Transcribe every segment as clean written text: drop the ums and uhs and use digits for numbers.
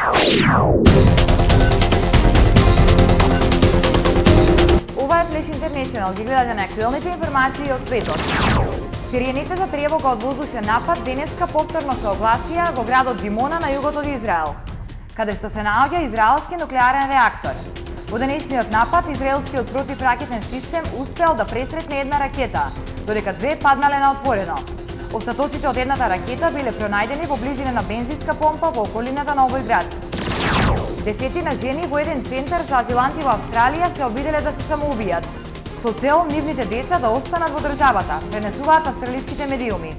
Ова е Flash International, ги гледате на актуелните информации од светот. Сирените за тревога од воздушен напад денеска повторно се огласија во градот Димона на југот од Израел, каде што се наоѓа израелски нуклеарен реактор. Во денешниот напад, израелскиот противракетен систем успеал да пресретне една ракета, додека две паднале на отворено. Остатоците од едната ракета биле пронајдени во близина на бензинска помпа во околината на овој град. Десетина жени во еден центар за азиланти во Австралија се обиделе да се самоубијат, со цел нивните деца да останат во државата, пренесуваат австралиските медиуми.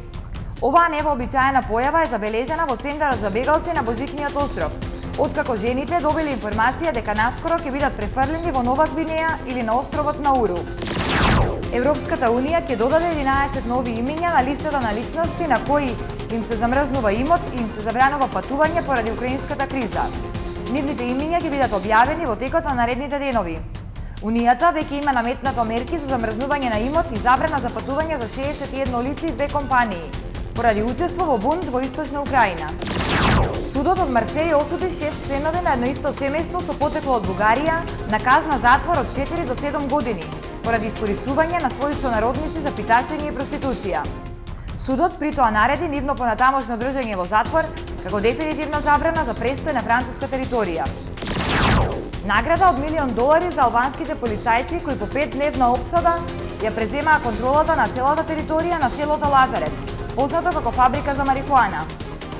Оваа невообичаена појава е забележана во центарот за бегалци на Божикниот остров, откако жените добили информација дека наскоро ќе бидат префрлени во Нова Гвинеја или на островот Науру. Европската Унија ќе додаде 11 нови имиња на листата на личности на кои им се замрзнува имот и им се забранува патување поради украинската криза. Нивните имиња ќе бидат објавени во текот на наредните денови. Унијата веќе има наметнато мерки за замрзнување на имот и забрана за патување за 61 лица и 2 компании, поради учество во бунт во Источна Украина. Судот од Марсеј осуди 6 членови на едно исто семејство со потекло од Бугарија на казна затвор од 4 до 7 години, поради искористување на своји сонародници за питачење и проституција. Судот притоа нареди нивно понатамошно држање во затвор како дефинитивна забрана за престој на француска територија. Награда од $1.000.000 за албанските полицајци кои по 5-дневна опсада ја преземаа контролата на целата територија на селото Лазарет, познато како фабрика за марихуана.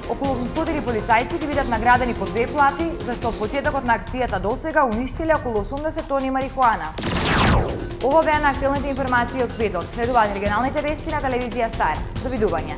Околу 800 полицајци ќе бидат наградени по 2 плати, зашто од почетокот на акцијата досега уништиле околу 80 тони марихуана. Ова беа на актуелните информации од светот. Следуваат регионалните вести на телевизија Стар. Довидување.